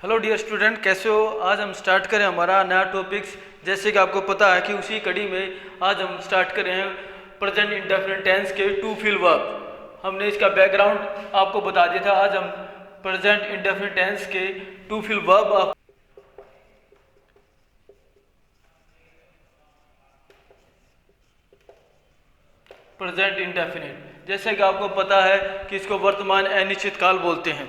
Hello dear student, कैसे हो? आज हम स्टार्ट करें हमारा नया टॉपिक्स। जैसे कि आपको पता है कि उसी कड़ी में आज हम स्टार्ट करें हैं प्रेजेंट इंडेफिनिट टेंस के टू फील वर्ब। हमने इसका बैकग्राउंड आपको बता दिया था। आज हम प्रेजेंट इंडेफिनिट टेंस के to feel verb present indefinite, जैसे कि आपको पता है कि इसको वर्तमान अनिश्चित काल बोलते हैं।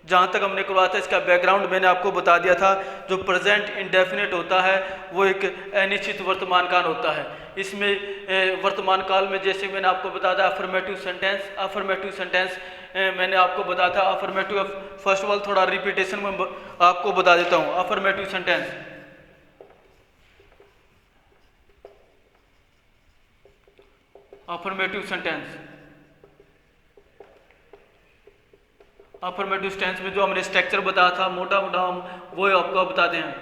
जहाँ तक हमने करवाया था इसका बैकग्राउंड मैंने आपको बता दिया था। जो प्रेजेंट इंडेफिनिट होता है वो एक अनिश्चित वर्तमान काल होता है। इसमें वर्तमान काल में जैसे मैंने आपको बताया था अफर्मेटिव सेंटेंस मैंने आपको बताया था। अफर्मेटिव फर्स्ट ऑफ ऑल थोड़ा रिपीटेशन में आपको बता देता हूँ। Affirmative sentence, affirmative sentence, affirmative tense में जो हमने स्ट्रक्चर बताया था मोटा मोटा हम वो आपको बताते हैं।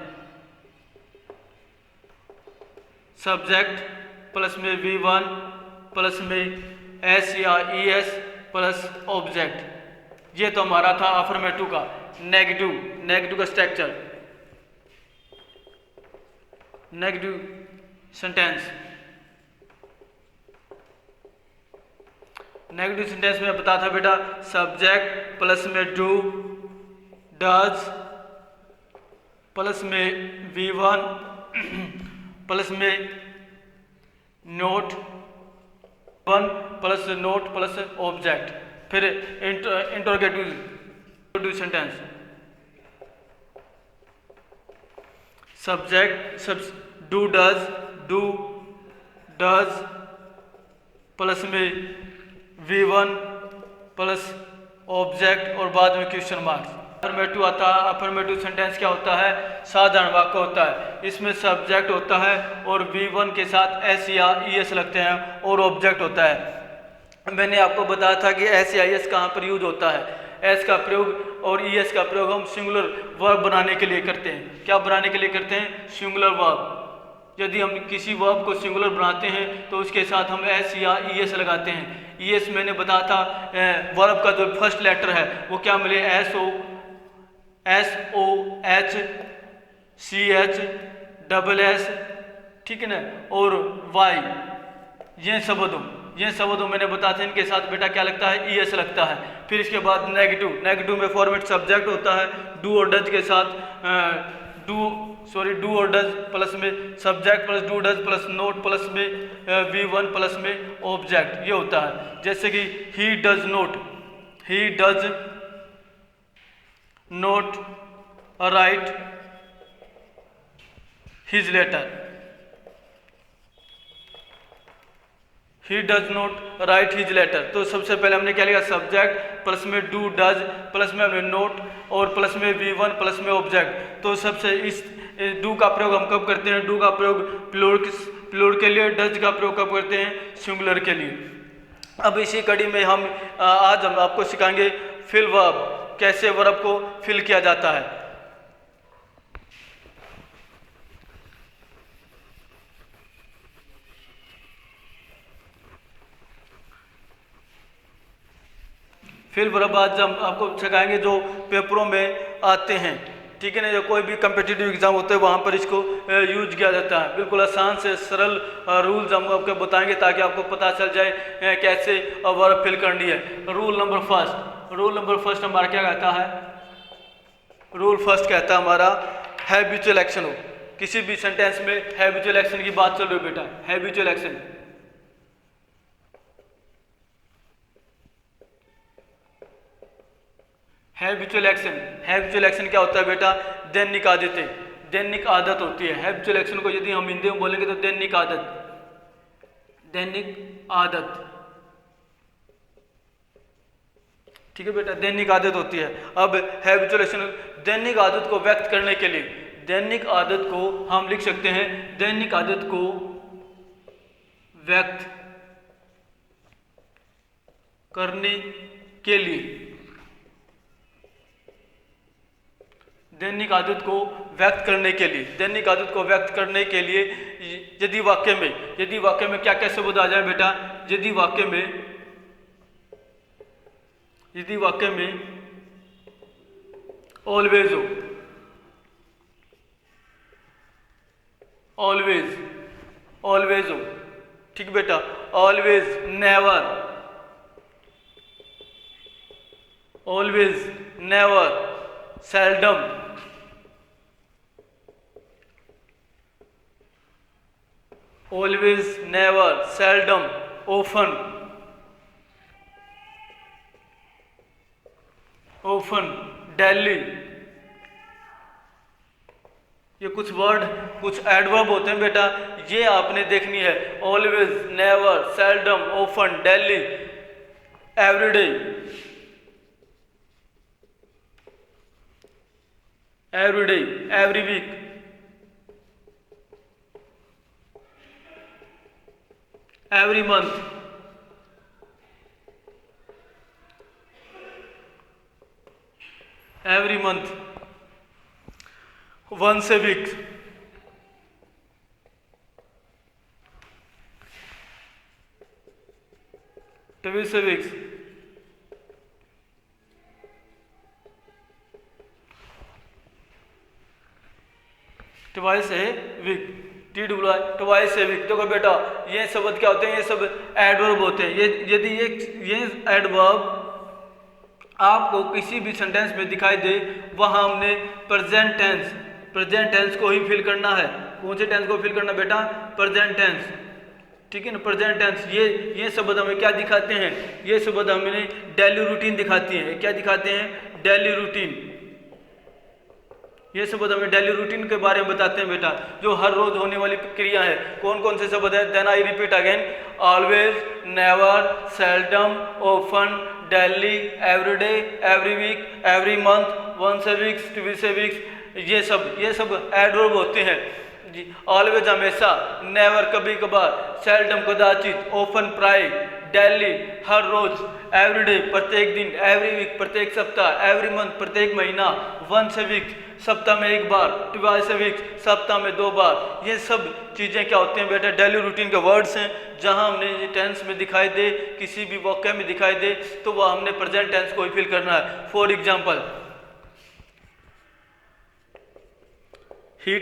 सब्जेक्ट प्लस में V1 प्लस में S या ES प्लस ऑब्जेक्ट। ये तो हमारा था अफर्मेटिव का। नेगेटिव का structure, negative sentence. Negative sentence में बता था बेटा सब्जेक्ट प्लस में डू डज प्लस में V1 प्लस में not one plus not plus object. फिर interrogative sentence, subject do does plus में V1 प्लस ऑब्जेक्ट और बाद में क्वेश्चन मार्क्स। अफर्मेटिव आता है। अफर्मेटिव सेंटेंस क्या होता है? साधारण वाक्य होता है। इसमें सब्जेक्ट होता है और V1 के साथ S या ES लगते हैं और ऑब्जेक्ट होता है। मैंने आपको बताया था कि S या ES कहाँ पर यूज होता है। S का प्रयोग और ES का प्रयोग हम सिंगुलर वर्ब बनाने के लिए करते हैं। क्या बनाने के लिए करते हैं? Singular verb. यदि हम किसी वर्ब को सिंगुलर बनाते हैं तो उसके साथ हम S या ES लगाते हैं। ES मैंने बताया था वर्ब का जो फर्स्ट लेटर है वो क्या मिले? SOH CH SS, ठीक है ना, और Y। ये शब्दों मैंने बताया था। इनके साथ बेटा क्या लगता है? ES लगता है। फिर इसके बाद नेगेटिव में फॉर्मेट सब्जेक्ट होता है डू और डज के साथ डू और डज प्लस में subject plus do does plus not plus में V1 प्लस में ऑब्जेक्ट, ये होता है। जैसे कि he does not write his letter. He does not write his letter. तो सबसे पहले हमने क्या लिया? सब्जेक्ट प्लस में डू डज प्लस में हमने नोट और प्लस में V1 प्लस में ऑब्जेक्ट। तो सबसे इस डू का प्रयोग हम कब करते हैं? डू का प्रयोग प्लूरल के लिए, डज का प्रयोग कब करते हैं? सिंगुलर के लिए। अब इसी कड़ी में आज हम आपको सिखाएंगे फिल वर्ब, कैसे वर्ब को फिल किया जाता है। फिल वर्ब आज हम आपको सिखाएंगे जो पेपरों में आते हैं, ठीक है ना। जो कोई भी कम्पिटिटिव एग्जाम होते हैं वहाँ पर इसको यूज किया जाता है। बिल्कुल आसान से सरल रूल्स हम आपको बताएंगे ताकि आपको पता चल जाए कैसे वर्ब फिल करनी है। रूल नंबर फर्स्ट हमारा क्या कहता है? रूल फर्स्ट कहता है हमारा हैबिचुअल एक्शन हो। किसी भी सेंटेंस में हैबिचुअल एक्शन की बात चल रही है बेटा, हैबिचुअल एक्शन। हैबिचुअल एक्शन क्या होता है बेटा? दैनिक आदत होती है। हैबिचुअल एक्शन को यदि हम हिंदी में बोलेंगे तो दैनिक आदत, ठीक है बेटा, दैनिक आदत होती है। अब हैबिचुअल एक्शन दैनिक आदत को व्यक्त करने के लिए, दैनिक आदत को हम लिख सकते हैं दैनिक आदत को व्यक्त करने के लिए। दैनिक आदत को व्यक्त करने के लिए यदि वाक्य में क्या कैसे शब्द आ जाए बेटा? यदि वाक्य में ऑलवेज हो, ऑलवेज, ऑलवेज हो, ठीक बेटा, always, never, always, never, seldom, always, never, seldom, often, often, daily. ये कुछ वर्ड, कुछ एडवर्ब होते हैं बेटा, ये आपने देखनी है। Always, never, seldom, often, daily, everyday, everyday, every week, every month, every month, once a week, twice a week, twice a week, twice a week। देखो बेटा ये शब्द क्या होते हैं, ये सब एडवर्ब होते हैं। ये यदि ये एडवर्ब आपको किसी भी सेंटेंस में दिखाई दे, वहां हमने प्रेजेंट टेंस को ही फिल करना है। कौन से टेंस को फिल करना बेटा? प्रेजेंट टेंस, ठीक है ना, प्रेजेंट टेंस। ये शब्द हमें क्या दिखाते हैं? ये शब्द हमें डेली रूटीन दिखाती हैं। क्या दिखाते हैं? Daily routine. ये शब्द हमें डेली रूटीन के बारे में बताते हैं बेटा, जो हर रोज होने वाली क्रिया है। कौन कौन से शब्द है? Then I repeat again, always, never, seldom, often, daily, everyday, every week, every month, once a week, twice a week. ये सब एडवर्ब होते हैं जी। ऑलवेज हमेशा, नेवर कभी कभार, सेल्डम कदाचित, ऑफन प्राय, डेली हर रोज, एवरीडे प्रत्येक दिन, एवरी वीक प्रत्येक सप्ताह, एवरी मंथ प्रत्येक महीना, वंस ए वीक सप्ताह में एक बार, ट्वाइस ए वीक सप्ताह में 2 बार। ये सब चीज़ें क्या होती हैं बेटा? डेली रूटीन के वर्ड्स हैं। जहां हमने ये टेंस में दिखाई दे, किसी भी वाक्य में दिखाई दे, तो वह हमने प्रेजेंट टेंस को ही फिल करना है। For example, he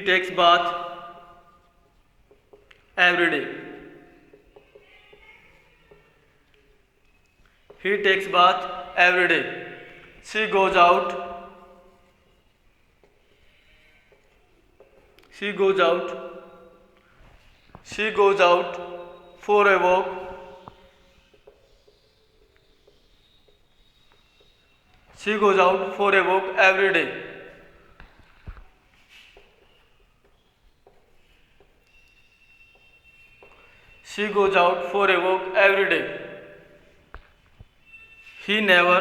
takes bath every day. He takes bath every day. She goes out for a walk. She goes out for a walk every day. She goes out for a walk every day. He never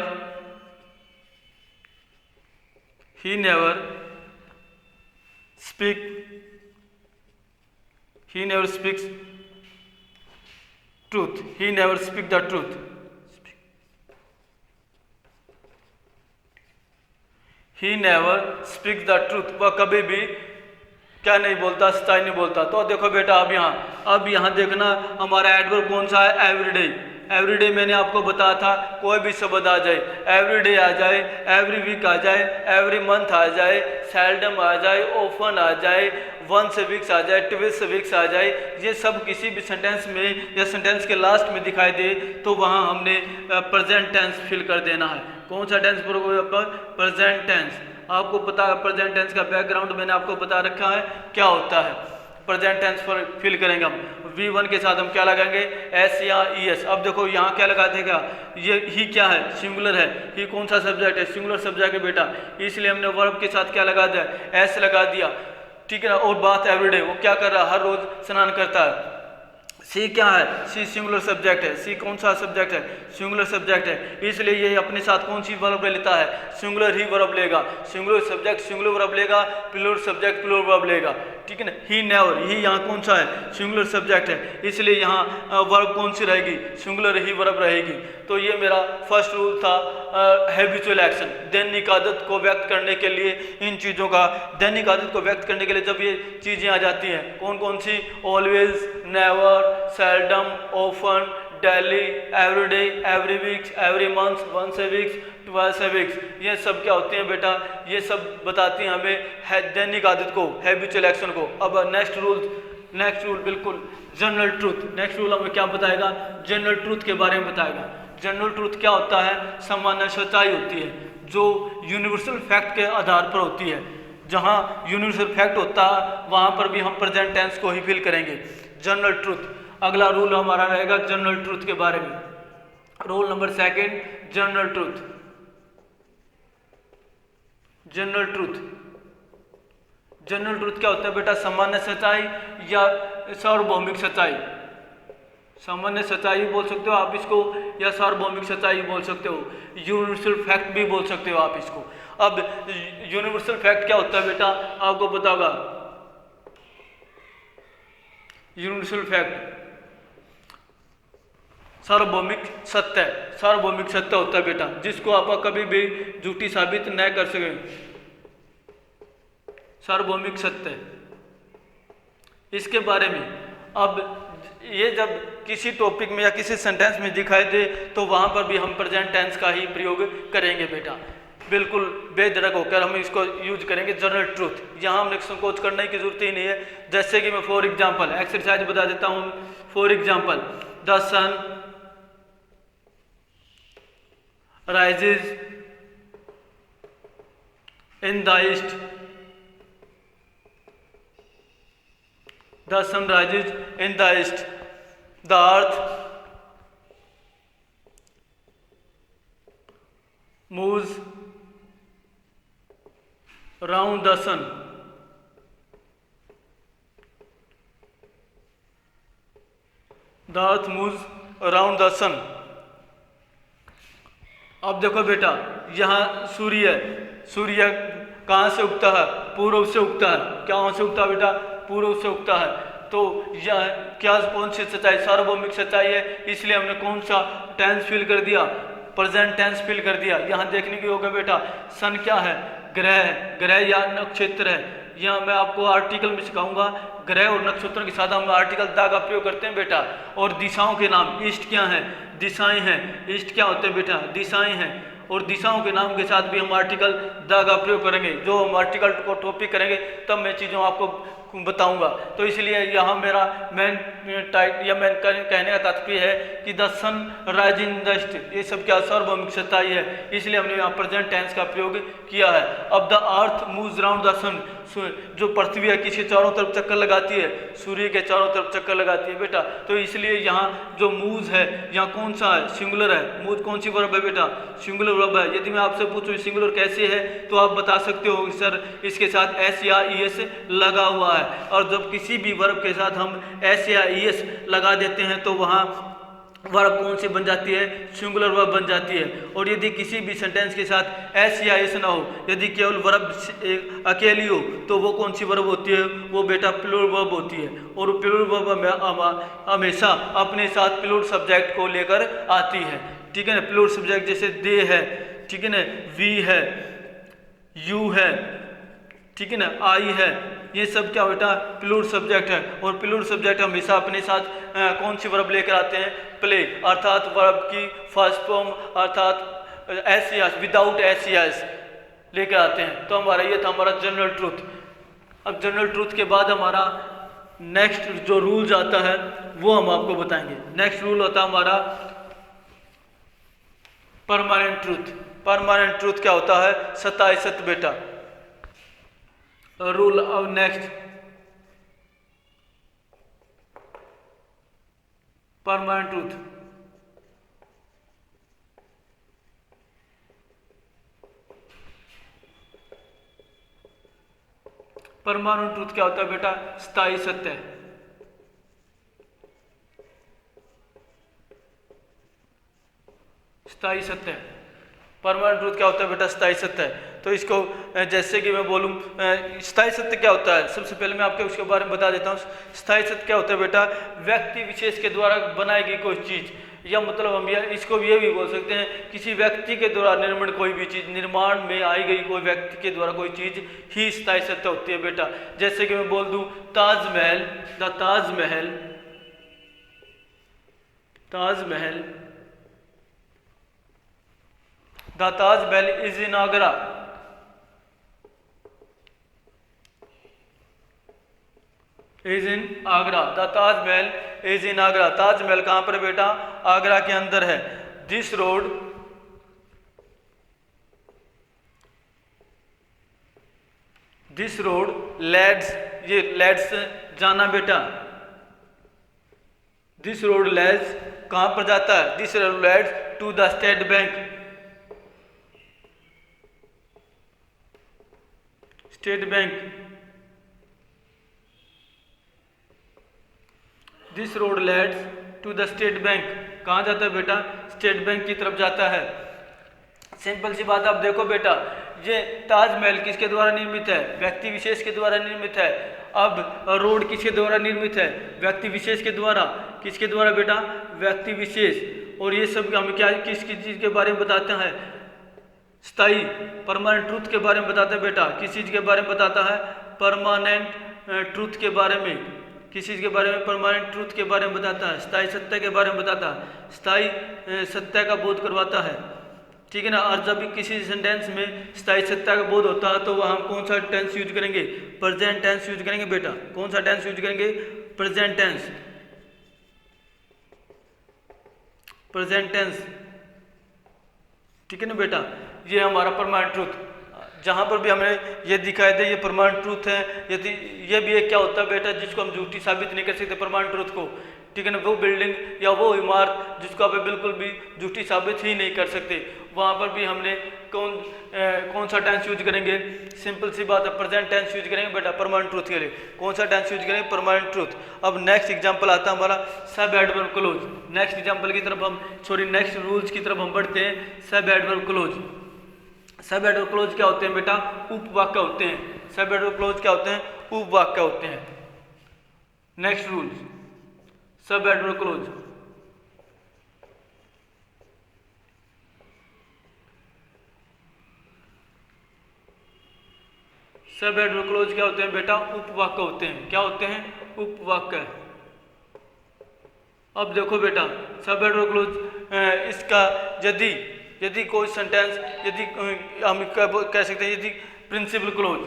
speaks truth. He never speaks the truth. He never speaks the truth. वह कभी भी क्या नहीं बोलता? सच्चाई नहीं बोलता। तो देखो बेटा, अब यहाँ देखना हमारा एडवर्ब कौन सा है? एवरीडे। एवरीडे मैंने आपको बताया था, कोई भी शब्द आ जाए, एवरीडे आ जाए, एवरी वीक आ जाए, एवरी मंथ आ जाए, सेल्डम आ जाए, ऑफन आ जाए, वंस ए वीक्स आ जाए, ट्वाइस ए वीक्स आ जाए, ये सब किसी भी सेंटेंस में या सेंटेंस के लास्ट में दिखाई दे, तो वहाँ हमने प्रेजेंट टेंस फिल कर देना है। कौन सा टेंस? Present tense. आपको पता है प्रेजेंट टेंस का बैकग्राउंड मैंने आपको बता रखा है क्या होता है। प्रेजेंट टेंस पर फिल करेंगे हम। V1 के साथ हम क्या लगाएंगे? एस या ES। अब देखो यहाँ क्या लगा देगा? ये ही क्या है? सिंगुलर है। ही कौन सा सब्जेक्ट है? सिंगुलर सब्जेक्ट है बेटा, इसलिए हमने वर्ब के साथ क्या लगा दिया? एस लगा दिया, ठीक है ना। और बात एवरीडे, वो क्या कर रहा है? हर रोज स्नान करता है। सी क्या है? सी सिंगुलर सब्जेक्ट है। सी कौन सा सब्जेक्ट है? सिंगुलर सब्जेक्ट है, इसलिए ये अपने साथ कौन सी वर्ब लेता है? सिंगुलर ही वर्ब लेगा। सिंगुलर सब्जेक्ट सिंगुलर वर्ब लेगा, प्लूरल सब्जेक्ट प्लूरल वर्ब लेगा, ठीक है ना। ही नेवर, ही यहाँ कौन सा है? सिंगुलर सब्जेक्ट है, इसलिए यहाँ वर्ब कौन सी रहेगी? सिंगुलर ही वर्ब रहेगी। तो ये मेरा फर्स्ट रूल था हैबिचुअल एक्शन। दैनिक आदत को व्यक्त करने के लिए, इन चीज़ों का दैनिक आदत को व्यक्त करने के लिए जब ये चीज़ें आ जाती हैं, कौन कौन सी? Always, never, seldom, often, daily, every day, every weeks, every month, once a weeks, twice a weeks, ये सब क्या होते हैं बेटा, ये सब बताती हैं हमें दैनिक आदत को, हैबिचुअल एक्शन को। अब नेक्स्ट रूल बिल्कुल जनरल ट्रूथ। नेक्स्ट रूल हमें क्या बताएगा, जनरल ट्रूथ के बारे में बताएगा। जनरल ट्रूथ क्या होता है, सामान्य सच्चाई होती है जो यूनिवर्सल फैक्ट के आधार पर होती है। जहाँ यूनिवर्सल फैक्ट होता है वहाँ पर भी हम प्रेजेंट टेंस को ही फिल करेंगे, जनरल ट्रूथ। अगला रूल हमारा रहेगा जनरल ट्रूथ के बारे में। Rule number second, general truth. General truth क्या होता है बेटा, सामान्य सच्चाई या सार्वभौमिक सच्चाई। सामान्य सच्चाई बोल सकते हो आप इसको, या सार्वभौमिक सच्चाई बोल सकते हो, यूनिवर्सल फैक्ट भी बोल सकते हो आप इसको। अब यूनिवर्सल फैक्ट क्या होता है बेटा, आपको पता होगा। यूनिवर्सल फैक्ट सार्वभौमिक सत्य होता है बेटा, जिसको आप कभी भी झूठी साबित न कर सके। सार्वभौमिक सत्य, इसके बारे में अब ये जब किसी टॉपिक में या किसी सेंटेंस में दिखाई दे तो वहां पर भी हम प्रेजेंट टेंस का ही प्रयोग करेंगे बेटा, बिल्कुल बेधड़क होकर हम इसको यूज करेंगे। जनरल ट्रूथ, यहाँ हमने संकोच करने की जरूरत ही नहीं है। जैसे कि मैं फॉर एग्जाम्पल एक्सरसाइज बता देता हूँ। For example, the sun rises in the east. The sun rises in the east. The earth moves around the sun. The earth moves around the sun. अब देखो बेटा, यहाँ सूर्य कहाँ से उगता है, पूर्व से उगता है। कहाँ से उगता है बेटा, पूर्व से उगता है। तो यह क्या, कौन सी सच्चाई, सार्वभौमिक सच्चाई है, इसलिए हमने कौन सा टेंस फिल कर दिया, प्रेजेंट टेंस फिल कर दिया। यहाँ देखने की होगा बेटा, सन क्या है, ग्रह या नक्षत्र है। यहाँ मैं आपको आर्टिकल में सिखाऊंगा, ग्रह और नक्षत्रों के साथ हम आर्टिकल दा का प्रयोग करते हैं बेटा। और दिशाओं के नाम, ईस्ट क्या है, दिशाएं हैं। ईस्ट क्या होते हैं बेटा, दिशाएं हैं। और दिशाओं के नाम के साथ भी हम आर्टिकल द का प्रयोग करेंगे। जो हम आर्टिकल को टॉपिक करेंगे तब मैं चीज़ों आपको बताऊंगा। तो इसलिए यहाँ मेरा मेन कहने का तात्पर्य है कि the sun rise in the east, ये सब क्या सार्वभौमिक सच्चाई है, इसलिए हमने यहाँ प्रेजेंट टेंस का प्रयोग किया है। अब the earth moves around the sun, जो पृथ्वी है किसी चारों तरफ चक्कर लगाती है, सूर्य के चारों तरफ चक्कर लगाती है बेटा। तो इसलिए यहाँ जो मूव्स है, यहाँ कौन सा है, सिंगुलर है। मूव कौन सी वर्ब है बेटा, सिंगुलर वर्ब है। यदि मैं आपसे पूछूं सिंगुलर कैसे है, तो आप बता सकते हो सर इसके साथ एस या ई एस लगा हुआ है। और जब किसी भी वर्ब के साथ हम एस या ई एस लगा देते हैं तो वहाँ वर्ब कौन सी बन जाती है, सिंगुलर वर्ब बन जाती है। और यदि किसी भी सेंटेंस के साथ एस या एस ना हो, यदि केवल वर्ब अकेली हो, तो वो कौन सी वर्ब होती है, वो बेटा प्लूरल वर्ब होती है। और प्लूरल वर्ब हमेशा अपने साथ प्लूरल सब्जेक्ट को लेकर आती है, ठीक है ना। प्लूरल सब्जेक्ट जैसे दे है, ठीक है ना, वी है, यू है, ठीक है ना, आई है, ये सब क्या बेटा प्लूरल सब्जेक्ट है। और प्लूरल सब्जेक्ट हमेशा अपने साथ कौन सी वर्ब लेकर आते हैं, प्ले, अर्थात वर्ब की फर्स्ट फॉर्म अर्थात एस या विदाउट एस या एस लेकर आते हैं। तो हमारा ये था हमारा जनरल ट्रूथ। अब जनरल ट्रूथ के बाद हमारा नेक्स्ट जो रूल आता है वो हम आपको बताएंगे। नेक्स्ट रूल होता है हमारा परमानेंट ट्रूथ। परमानेंट ट्रूथ क्या होता है, सत्य सत्य बेटा। Rule of next permanent truth. Permanent truth क्या होता है बेटा, स्थायी सत्य। स्थायी सत्य, परमानेंट ट्रूथ क्या होता है बेटा, स्थायी सत्य है। तो इसको जैसे कि मैं बोलूँ स्थायी सत्य क्या होता है, सबसे पहले मैं आपको उसके बारे में बता देता हूँ। स्थायी सत्य क्या होता है बेटा, व्यक्ति विशेष के द्वारा बनाई गई कोई चीज़, या मतलब हम इसको ये भी बोल सकते हैं किसी व्यक्ति के द्वारा निर्माण कोई भी चीज़, निर्माण में आई गई कोई व्यक्ति के द्वारा कोई चीज़ ही स्थायी सत्य होती है बेटा। जैसे कि मैं बोल दूँ Taj Mahal, the Taj Mahal Taj Mahal, the Taj Mahal is in Agra. Is in Agra, the Taj Mahal is in Agra. Taj Mahal कहाँ पर बेटा? आगरा के अंदर है। This road, this road leads, ये लेड्स जाना बेटा, दिस रोड लेड्स कहाँ पर जाता है? This road leads to the state bank, state bank. This road leads to the state bank, कहाँ जाता है बेटा? स्टेट बैंक की तरफ जाता है। सिंपल सी बात। अब देखो बेटा, ये ताजमहल किसके द्वारा निर्मित है? व्यक्ति विशेष के द्वारा निर्मित है। अब रोड किसके द्वारा निर्मित है? व्यक्ति विशेष के द्वारा। किसके द्वारा बेटा? व्यक्ति विशेष। और ये सब हमें क्या, किस चीज़ के बारे में बताते हैं? स्थायी, परमानेंट ट्रूथ के बारे में बताता है बेटा। किस चीज़ के बारे में बताता है? परमानेंट ट्रूथ के बारे में। किस चीज़ के बारे में? परमानेंट ट्रूथ के बारे में बताता है। स्थायी सत्य के बारे में बताता है। स्थायी सत्य का बोध करवाता है, ठीक है ना। और जब भी किसी सेंटेंस में स्थायी सत्ता का बोध होता है तो वह हम कौन सा टेंस यूज करेंगे? प्रेजेंट टेंस यूज करेंगे बेटा। कौन सा टेंस यूज करेंगे? प्रेजेंट टेंस, प्रेजेंट टेंस, ठीक है ना बेटा। ये हमारा परमानेंट ट्रूथ, जहाँ पर भी हमें ये दिखाई दे ये परमानेंट ट्रूथ है। यदि ये भी एक क्या होता है बेटा, जिसको हम झूठी साबित नहीं कर सकते परमानेंट ट्रूथ को, ठीक है ना। वो बिल्डिंग या वो इमारत जिसको आप बिल्कुल भी झूठी साबित ही नहीं कर सकते, वहाँ पर भी हमने कौन सा टेंस यूज करेंगे? सिंपल सी बात है, प्रेजेंट टेंस यूज करेंगे बेटा परमानेंट ट्रूथ के लिए। कौन सा टेंस यूज करेंगे? Permanent truth. अब नेक्स्ट एग्जांपल आता है हमारा सब एडवर्ब क्लोज। नेक्स्ट एग्जांपल की तरफ हम, नेक्स्ट रूल्स की तरफ हम बढ़ते हैं। सब एडवर्ब क्लोज। सब एडवर्ब क्लोज क्या होते हैं बेटा? उपवाक्य होते हैं। सब एडवर्ब क्लोज क्या होते हैं? उपवाक्य होते हैं। नेक्स्ट रूल्स, सब एडवर्ब क्लोज। सब एडवर्ब क्लोज क्या होते हैं बेटा? उपवाक्य होते हैं। क्या होते हैं? उपवाक्य। अब देखो बेटा, सब एडवर्ब क्लोज इसका यदि कोई सेंटेंस, यदि हम कह सकते हैं, यदि प्रिंसिपल क्लोज,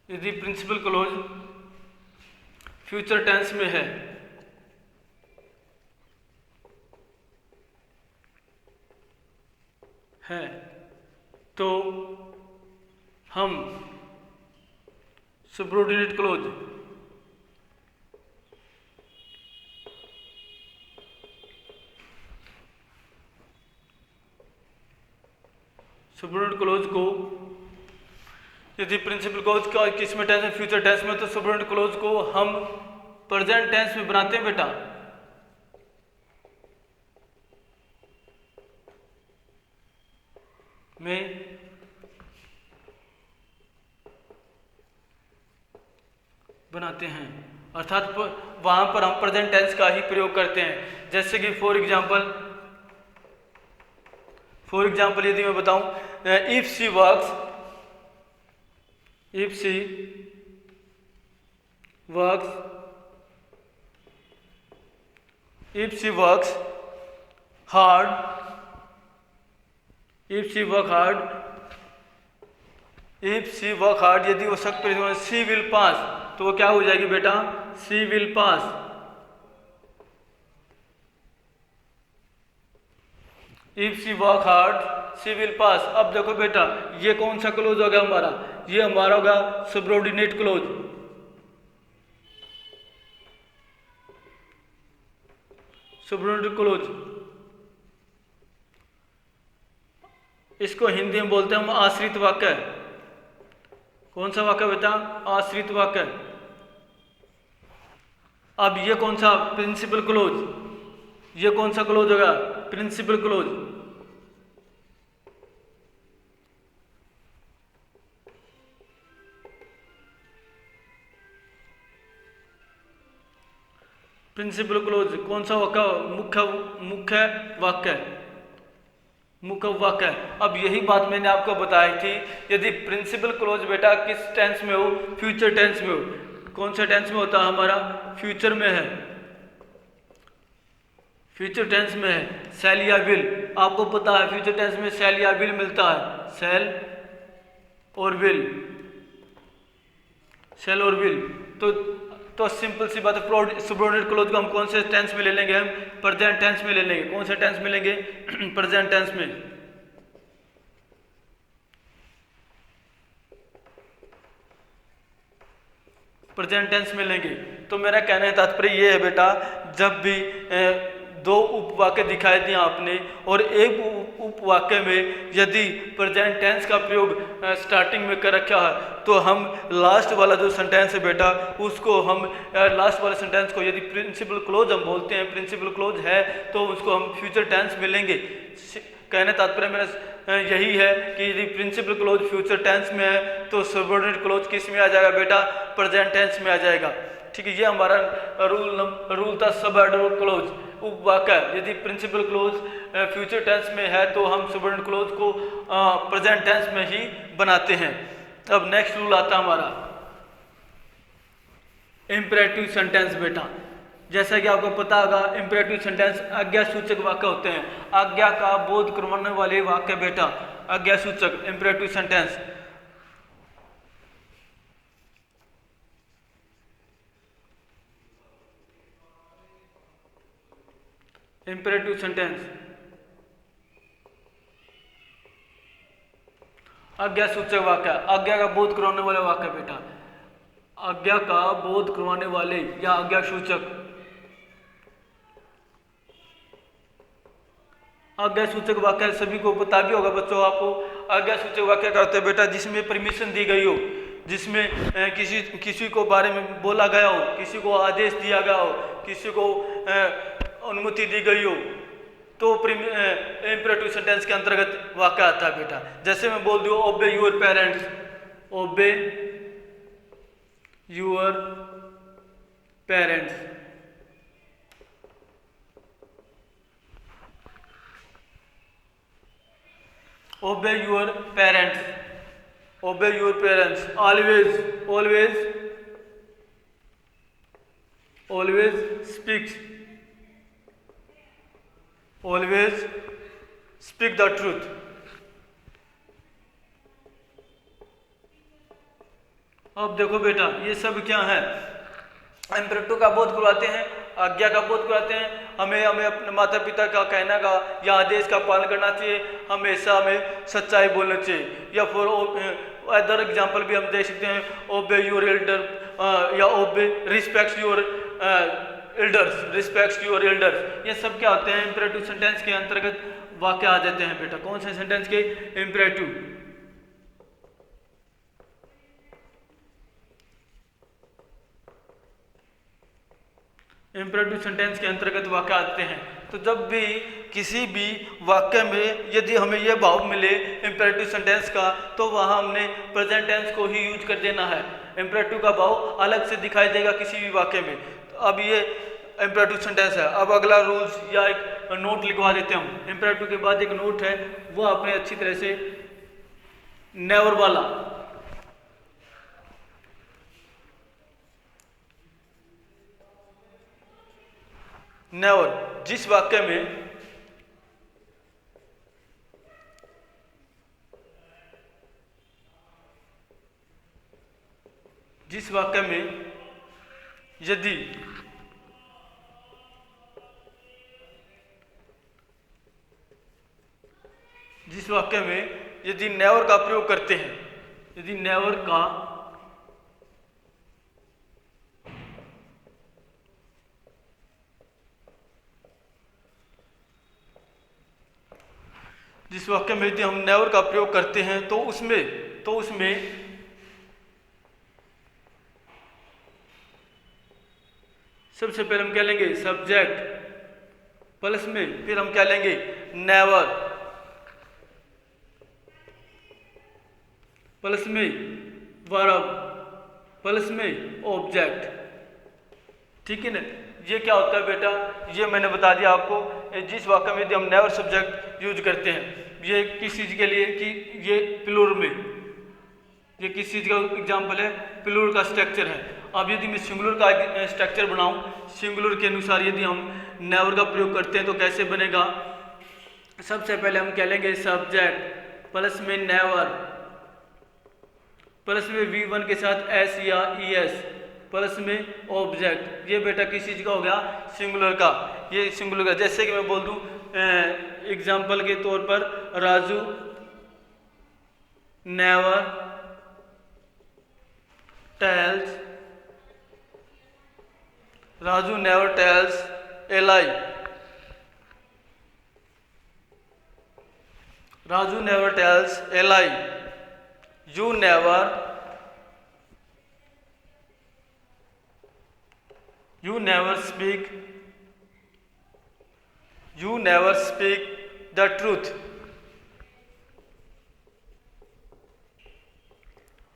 यदि प्रिंसिपल क्लोज फ्यूचर टेंस में है तो हम सबऑर्डिनेट क्लोज, सबऑर्डिनेट क्लोज को, यदि प्रिंसिपल क्लोज का किस में टेंस में? फ्यूचर टेंस में, तो सबऑर्डिनेट क्लोज को हम प्रेजेंट टेंस में बनाते हैं बेटा। में बनाते हैं, अर्थात वहां पर हम प्रेजेंट टेंस का ही प्रयोग करते हैं। जैसे कि फॉर एग्जाम्पल यदि मैं बताऊं, if she works, hard, if she work hard, यदि वो सख्त परिश्रम, शी विल पास, तो वो क्या हो जाएगी बेटा? She will pass. If she work hard she will pass. अब देखो बेटा, ये कौन सा क्लोज होगा हमारा? ये हमारा होगा सबऑर्डिनेट क्लोज। सबऑर्डिनेट क्लोज, इसको हिंदी में बोलते हैं हम आश्रित वाक्य। कौन सा वाक्य बेटा? आश्रित वाक्य। अब ये कौन सा? Principal close. ये कौन सा क्लोज होगा? Principal close. प्रिंसिपल क्लोज कौन सा वाक्य? मुख्य वाक्य। मुकव्वा वाक्य। अब यही बात मैंने आपको बताई थी, यदि प्रिंसिपल क्लोज बेटा किस टेंस में हो, फ्यूचर टेंस में हो। कौन सा टेंस में होता है हमारा, फ्यूचर में है, फ्यूचर टेंस में है। शैल या विल, आपको पता है फ्यूचर टेंस में शैल या विल मिलता है, शैल और विल, शैल और विल। तो सिंपल सी बात है, सबऑर्डिनेट क्लोज को हम कौन से टेंस में ले लेंगे, हम प्रेजेंट टेंस में ले लेंगे। कौन से टेंस में लेंगे, प्रेजेंट टेंस में। प्रेजेंट टेंस में लेंगे। तो मेरा कहने का तात्पर्य ये है बेटा, जब भी दो उपवाक्य दिखाए दिए आपने और एक उपवाक्य में यदि प्रेजेंट टेंस का प्रयोग स्टार्टिंग में कर रखा है, तो हम लास्ट वाला जो सेंटेंस है बेटा, उसको हम लास्ट वाले सेंटेंस को यदि प्रिंसिपल क्लोज हम बोलते हैं, प्रिंसिपल क्लोज है, तो उसको हम फ्यूचर टेंस में लेंगे। कहने तात्पर्य मेरा यही है कि यदि प्रिंसिपल क्लोज फ्यूचर टेंस में है, तो सबऑर्डिनेट क्लोज किस में आ जाएगा बेटा, प्रेजेंट टेंस में आ जाएगा। ठीक है, ये हमारा रूल था सबऑर्डिनेट क्लोज उपवाक्य। यदि प्रिंसिपल क्लोज फ्यूचर टेंस में है, तो हम सबऑर्डिनेट क्लोज को प्रेजेंट टेंस में ही बनाते हैं। अब नेक्स्ट रूल आता हमारा इंपेरेटिव सेंटेंस बेटा। जैसा कि आपको पता होगा, इंपेरेटिव सेंटेंस आज्ञा सूचक वाक्य होते हैं, आज्ञा का बोध करवाने वाले वाक्य बेटा, आज्ञा सूचक इंपेरेटिव सेंटेंस। इंपेरेटिव सेंटेंस आज्ञा सूचक वाक्य, आज्ञा का बोध करवाने वाले वाक्य बेटा, आज्ञा का बोध करवाने वाले या आज्ञा सूचक। आज्ञा सूचक वाक्य सभी को पता भी होगा बच्चों आपको। आज्ञा सूचक वाक्य क्या होता है बेटा, जिसमें परमिशन दी गई हो, जिसमें किसी को बारे में बोला गया हो, किसी को आदेश दिया गया हो, किसी को अनुमति दी गई हो, तो इंपेरेटिव सेंटेंस के अंतर्गत वाक्य आता है बेटा। जैसे मैं बोल दूं ओबे योर पेरेंट्स, ओबे योर पेरेंट्स, ओबे योर पेरेंट्स, ओबे your parents, always always always speaks, always speak the truth. अब देखो बेटा, ये सब क्या है, इंपेरेटिव का बोध करवाते हैं, आज्ञा का बोध करवाते हैं। हमें अपने माता पिता का कहना का या आदेश का पालन करना चाहिए, हमेशा हमें सच्चाई बोलना चाहिए। या फिर अदर एग्जाम्पल भी हम देख सकते हैं, ओबे योर एल्डर या obey respect your elders, respect your elders. ये सब क्या होते हैं, इंपेरेटिव सेंटेंस के अंतर्गत वाक्य आ जाते हैं बेटा। कौन से सेंटेंस के, इंपेरेटिव। इंपेरेटिव सेंटेंस के अंतर्गत वाक्य आते हैं। तो जब भी किसी भी वाक्य में यदि हमें यह भाव मिले इंपेरेटिव सेंटेंस का, तो वहाँ हमने प्रेजेंट टेंस को ही यूज कर देना है। इंपेरेटिव का भाव अलग से दिखाई देगा किसी भी वाक्य में। तो अब ये इंपेरेटिव सेंटेंस है। अब अगला रूल्स या एक नोट लिखवा देते हैं हम। इंपेरेटिव के बाद एक नोट है, वो आपने अच्छी तरह से नेवर वाला, नेवर, जिस वाक्य में यदि नेवर का प्रयोग करते हैं, यदि नेवर का जिस वाक्य में यदि हम नेवर का प्रयोग करते हैं, तो उसमें सबसे पहले हम क्या लेंगे, सब्जेक्ट प्लस में, फिर हम क्या लेंगे, नेवर प्लस में वर्ब प्लस में ऑब्जेक्ट। ठीक है ना। ये क्या होता है बेटा, ये मैंने बता दिया आपको। जिस वाक्य में यदि हम नेवर सब्जेक्ट यूज करते हैं, ये किस चीज़ के लिए कि ये प्लूर में, ये किस चीज़ का एग्जाम्पल है, प्लूर का स्ट्रक्चर है। अब यदि मैं सिंगुलर का स्ट्रक्चर बनाऊं, सिंगुलर के अनुसार यदि हम नेवर का प्रयोग करते हैं तो कैसे बनेगा। सबसे पहले हम कह लेंगे सब्जेक्ट प्लस में नेवर प्लस में V1 के साथ S या ES प्लस में ऑब्जेक्ट। ये बेटा किस चीज़ का हो गया, सिंगुलर का। ये सिंगुलर का, जैसे कि मैं बोल दूं एग्जाम्पल के तौर पर Raju never tells, Raju never tells A lie, Raju never tells A lie, you never speak, you never speak the truth,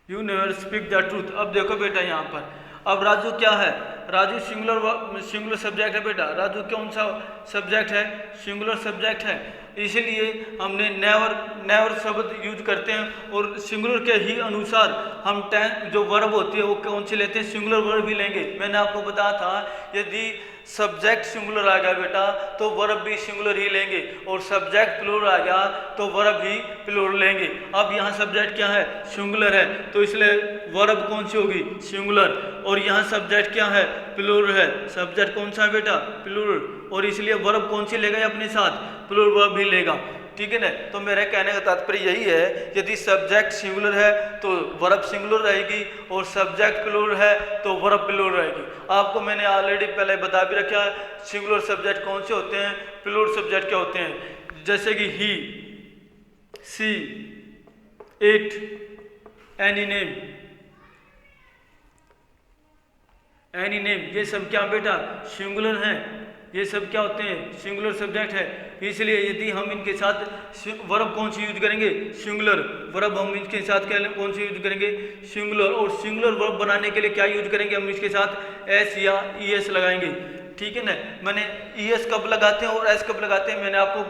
you never speak the truth। अब देखो बेटा यहाँ पर, अब राजू क्या है, राजू सिंगुलर सब्जेक्ट है बेटा। राजू कौन सा सब्जेक्ट है, सिंगुलर सब्जेक्ट है, इसलिए हमने नेवर शब्द यूज करते हैं और सिंगुलर के ही अनुसार हम टेंस जो वर्ब होती है वो कौन सी लेते हैं, सिंगुलर वर्ब भी लेंगे। मैंने आपको बताया था यदि सब्जेक्ट सिंगुलर आ गया बेटा तो वर्ब भी सिंगुलर ही लेंगे, और सब्जेक्ट प्लूरल आ गया तो वर्ब भी प्लूरल लेंगे। अब यहाँ सब्जेक्ट क्या है, सिंगुलर है, तो इसलिए वर्ब कौन सी होगी, सिंगुलर, और यहाँ सब्जेक्ट क्या है, प्लूरल है। सब्जेक्ट कौन सा है बेटा, प्लूरल, और इसलिए वर्ब कौन सी लेगा अपने साथ, प्लूरल वर्ब भी लेगा। ठीक है ना। तो मेरे कहने का तात्पर्य यही है, यदि सब्जेक्ट सिंगुलर है तो वर्ब सिंगुलर रहेगी, और सब्जेक्ट प्लूरल है तो वर्ब प्लूरल रहेगी। आपको मैंने ऑलरेडी पहले बता भी रखा है सिंगुलर सब्जेक्ट कौन से होते हैं, प्लूरल सब्जेक्ट क्या होते हैं, जैसे कि he, she, it, any name, any name, ये सब क्या बेटा सिंगुलर हैं, ये सब क्या होते हैं, सिंगुलर सब्जेक्ट है। इसलिए यदि हम इनके साथ वर्ब कौन सी यूज करेंगे, सिंगुलर वर्ब, हम इनके साथ क्या कौन सी यूज करेंगे, सिंगुलर, और सिंगुलर वर्ब बनाने के लिए क्या यूज करेंगे, हम इसके साथ एस या ईएस लगाएंगे। ठीक है ना। मैंने ईएस कब लगाते हैं और एस कब लगाते हैं मैंने आपको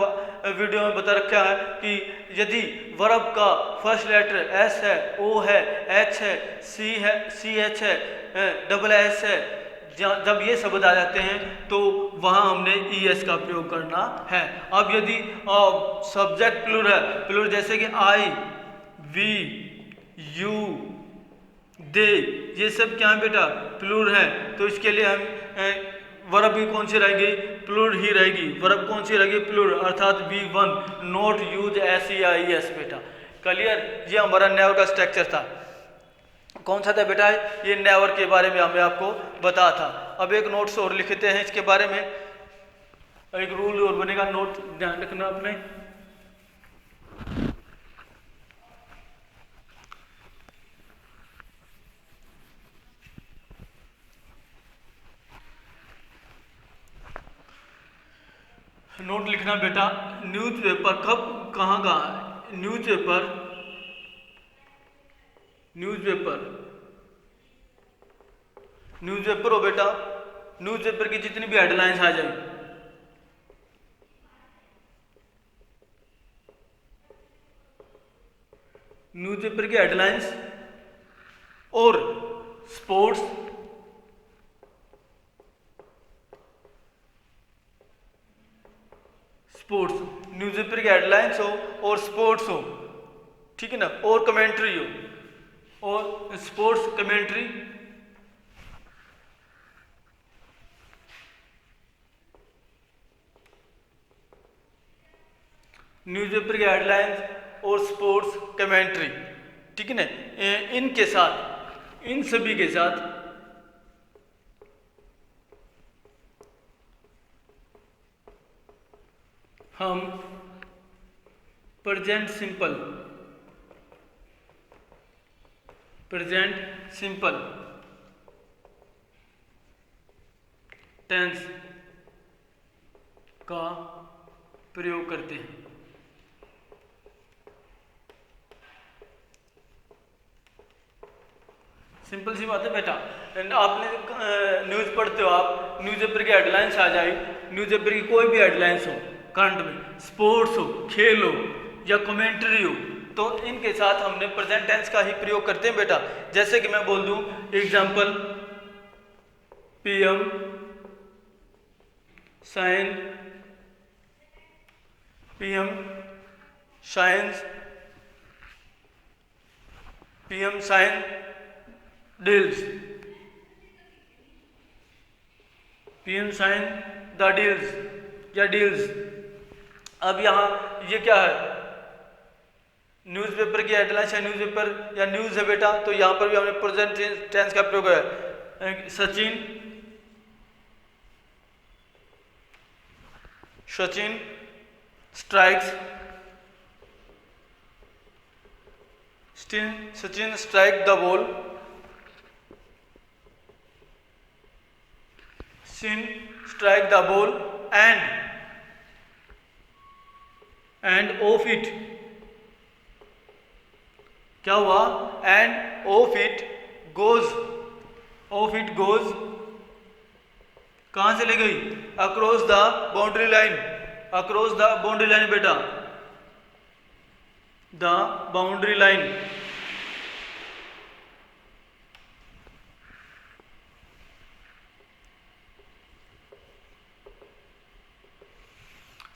वीडियो में बता रखा है कि यदि वर्ब का फर्स्ट लेटर एस है, ओ है, एच है, सी है, सी एच है, डबल एस है, जब ये शब्द आ जाते हैं तो वहां हमने ईएस का प्रयोग करना है। अब यदि सब्जेक्ट प्लूरल है, प्लूरल जैसे कि आई, वी, यू, दे, ये सब क्या है बेटा प्लूरल है, तो इसके लिए हम वर्ब भी कौन सी रहेगी, प्लूरल ही रहेगी। वर्ब कौन सी रहेगी, प्लूरल, अर्थात V1 नॉट यूज एस या ईएस। बेटा क्लियर, ये हमारा नेवर का स्ट्रक्चर था। कौन सा था बेटा, ये नेवर के बारे में हमें आपको बता था। अब एक नोट्स और लिखते हैं इसके बारे में, एक रूल और बनेगा, नोट ध्यान रखना आपने। नोट लिखना बेटा, न्यूज़पेपर कब कहाँ का है, न्यूज़पेपर, न्यूज़पेपर, न्यूज़पेपर हो बेटा, न्यूज़पेपर की जितनी भी हेडलाइंस आ जाए, न्यूज़पेपर की हेडलाइंस और स्पोर्ट्स, स्पोर्ट्स, न्यूज़पेपर की हेडलाइंस हो और स्पोर्ट्स हो, ठीक है ना, और कमेंट्री हो, और स्पोर्ट्स कमेंट्री, न्यूज़पेपर की हेडलाइंस और स्पोर्ट्स कमेंट्री, ठीक है ना। इनके साथ, इन सभी के साथ हम present simple, present simple tense का प्रयोग करते हैं। सिंपल सी बात है बेटा, आपने न्यूज़ पढ़ते हो, आप न्यूज़पेपर की हेडलाइंस आ जाए, न्यूज़पेपर की कोई भी हेडलाइंस हो, करंट में, स्पोर्ट्स हो, खेल हो, या कमेंट्री हो, तो इनके साथ हमने प्रेजेंट टेंस का ही प्रयोग करते हैं बेटा। जैसे कि मैं बोल दूं example, PM sign, PM science, PM sign deals, PM sign the deals या डील्स। अब यहाँ ये क्या है, न्यूज़पेपर की हेडलाइंस है, न्यूज़पेपर या न्यूज़ है बेटा, तो यहाँ पर भी हमने प्रेजेंट टेंस का प्रयोग है। Sachin strikes, Sachin strike the ball, Sachin strike the ball and off it, क्या हुआ, and off it goes, off it goes कहां से ले गई, across the boundary line, across the boundary line बेटा, the boundary line.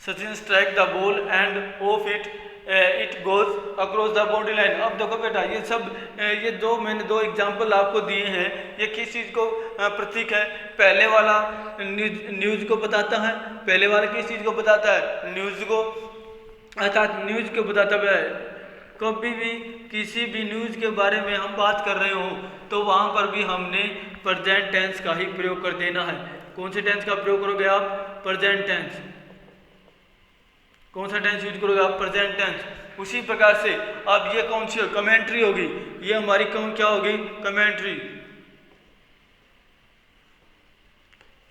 Sachin strike the ball and off it it goes across the boundary line. अब देखो बेटा ये सब ये मैंने दो एग्जाम्पल आपको दिए हैं, ये किस चीज़ को प्रतीक है, पहले वाला न्यूज़ को बताता है, पहले वाला किस चीज़ को बताता है, न्यूज़ को, अर्थात न्यूज़ को बताता है। कभी भी किसी भी न्यूज़ के बारे में हम बात कर रहे हो तो वहाँ पर भी हमने प्रेजेंट टेंस का ही प्रयोग कर देना है। कौन से टेंस का प्रयोग करोगे आप, प्रेजेंट टेंस। कौन सा टेंस यूज करोगे आप, प्रेजेंट टेंस। उसी प्रकार से अब ये कौन सी कमेंट्री होगी, ये हमारी कौन क्या होगी, कमेंट्री,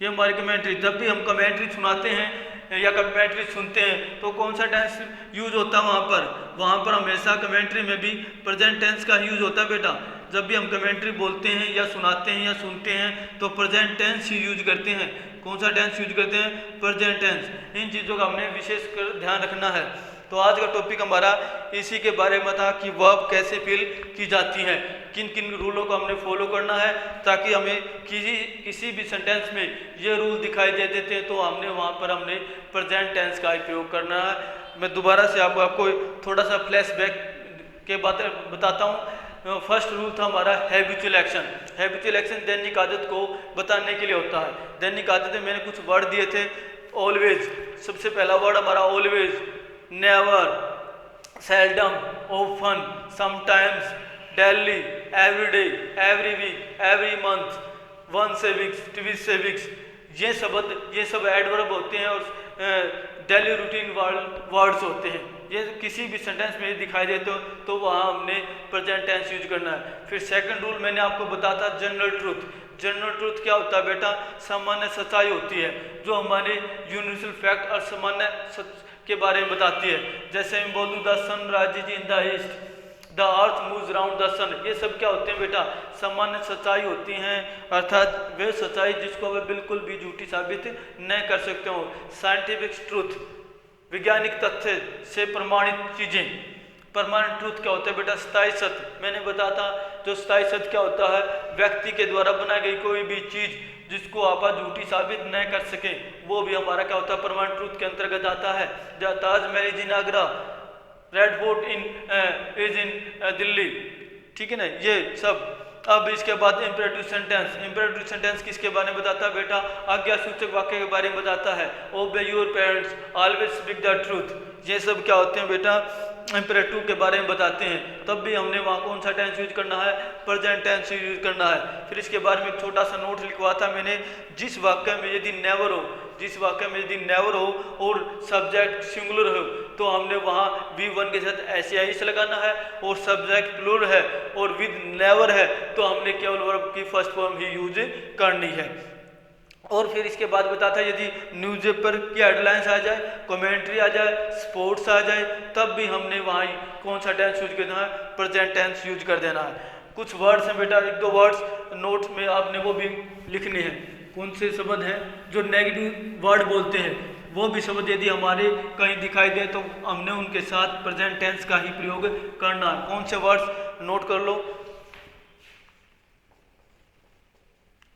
ये हमारी कमेंट्री। जब भी हम कमेंट्री सुनाते हैं या कमेंट्री सुनते हैं तो कौन सा टेंस यूज होता है वहाँ पर हमेशा कमेंट्री में भी प्रेजेंट टेंस का यूज होता है बेटा। जब भी हम कमेंट्री बोलते हैं या सुनाते हैं या सुनते हैं तो प्रेजेंट टेंस ही यूज करते हैं। कौन सा टेंस यूज करते हैं, प्रेजेंट टेंस। इन चीज़ों का हमने विशेष कर ध्यान रखना है। तो आज का टॉपिक हमारा इसी के बारे में था कि वर्ब कैसे फिल की जाती है, किन किन रूलों को हमने फॉलो करना है ताकि हमें किसी भी सेंटेंस में ये रूल दिखाई दे देते हैं तो हमने वहाँ पर हमने प्रेजेंट टेंस का ही प्रयोग करना है। मैं दोबारा से आपको थोड़ा सा फ्लैशबैक के बात बताता हूँ। फर्स्ट रूल था हमारा हैबिचुअल एक्शन। हैबिचुअल एक्शन दैनिक आदत को बताने के लिए होता है। दैनिक आदत में मैंने कुछ वर्ड दिए थे, ऑलवेज, सबसे पहला वर्ड हमारा always, never, seldom, often, sometimes, daily, everyday, every week, every month, once a week, twice a weeks, ये सब एडवर्ब होते हैं और डेली रूटीन वर्ड्स होते हैं। ये किसी भी सेंटेंस में दिखाई देते हो तो वहाँ हमने प्रेजेंट टेंस यूज करना है। फिर सेकंड रूल मैंने आपको बताया था जनरल ट्रूथ। जनरल ट्रूथ क्या होता है बेटा, सामान्य सच्चाई होती है जो हमारे यूनिवर्सल फैक्ट और सामान्य सच के बारे में बताती है। जैसे मैं बोलूँ the sun rises in the east, the earth moves around the sun, ये सब क्या होते हैं बेटा, सामान्य सच्चाई होती हैं, अर्थात वे सच्चाई जिसको वे बिल्कुल भी झूठी साबित नहीं कर सकते हो। साइंटिफिक ट्रूथ, वैज्ञानिक तथ्य से प्रमाणित चीज़ें। परमानेंट ट्रूथ क्या होता है बेटा, स्थायी सत्य। मैंने बताया था जो स्थायी सत्य क्या होता है, व्यक्ति के द्वारा बनाई गई कोई भी चीज़ जिसको आप झूठी साबित नहीं कर सके, वो भी हमारा क्या होता है, परमानेंट ट्रूथ के अंतर्गत आता है। Taj Mahal is in Agra, red fort is in Delhi, ठीक है ना, ये सब। अब इसके बाद इंपेरेटिव सेंटेंस। इंपेरेटिव सेंटेंस किसके बारे में बताता है बेटा, आज्ञा सूचक वाक्य के बारे में बताता है। ओबे your parents, always speak the truth, ये सब क्या होते हैं बेटा, इंपेरेटिव के बारे में बताते हैं। तब भी हमने वहाँ कौन सा टेंस यूज करना है, प्रेजेंट टेंस यूज करना है। फिर इसके बारे में एक छोटा सा नोट लिखवा था मैंने, जिस वाक्य में यदि नेवर हो, जिस वाक्य में यदि नेवर हो और सब्जेक्ट सिंगुलर हो तो हमने वहाँ V1 के साथ SAIS लगाना है, और सब्जेक्ट प्लूरल है और विद नेवर है तो हमने केवल वर्ब की फर्स्ट फॉर्म ही यूज करनी है। और फिर इसके बाद बताता है यदि न्यूज़पेपर की हेडलाइंस आ जाए, कमेंट्री आ जाए, स्पोर्ट्स आ जाए, तब भी हमने वहाँ कौन सा टेंस यूज करना है, प्रेजेंट टेंस यूज कर देना है। कुछ वर्ड्स हैं बेटा, एक दो वर्ड्स नोट में आपने वो भी लिखने हैं। कौन से शब्द हैं जो नेगेटिव वर्ड बोलते हैं, वो भी शब्द यदि हमारे कहीं दिखाई दे तो हमने उनके साथ प्रेजेंट टेंस का ही प्रयोग करना है। कौन से वर्ड्स नोट कर लो,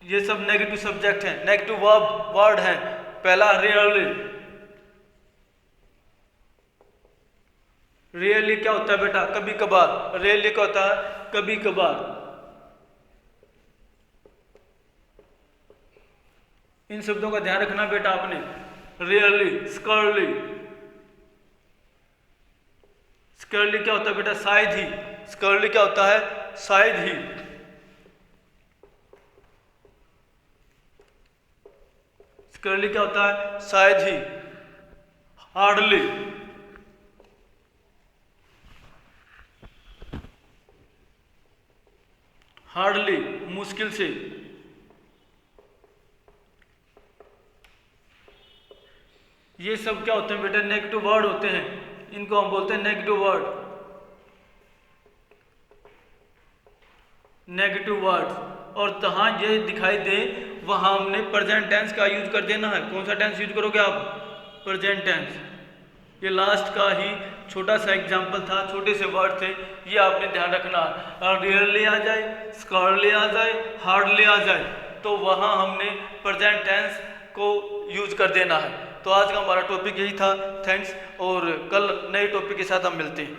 ये सब नेगेटिव सब्जेक्ट हैं, नेगेटिव वर्ड हैं। पहला रेयरली, रेयरली क्या होता है बेटा, कभी कभार। रेयरली क्या होता है, कभी कभार। इन शब्दों का ध्यान रखना बेटा आपने। रेयरली, स्कर्ली, स्कर्ली क्या होता है बेटा, शायद ही। स्कर्ली क्या होता है, शायद ही। स्कर्ली क्या होता है, शायद ही। हार्डली, हार्डली मुश्किल से। ये सब क्या होते हैं बेटा, नेगेटिव वर्ड होते हैं, इनको हम बोलते हैं नेगेटिव वर्ड। Negative word. और जहां ये दिखाई दे वहां हमने प्रेजेंट टेंस का यूज कर देना है। कौन सा टेंस यूज करोगे आप, प्रेजेंट टेंस। ये लास्ट का ही छोटा सा एग्जांपल था, छोटे से वर्ड थे, ये आपने ध्यान रखना। रेयरली आ जाए, स्कॉर्ली आ जाए, हार्डली आ जाए, तो वहां हमने प्रेजेंट टेंस को यूज कर देना है। तो आज का हमारा टॉपिक यही था। थैंक्स, और कल नए टॉपिक के साथ हम मिलते हैं।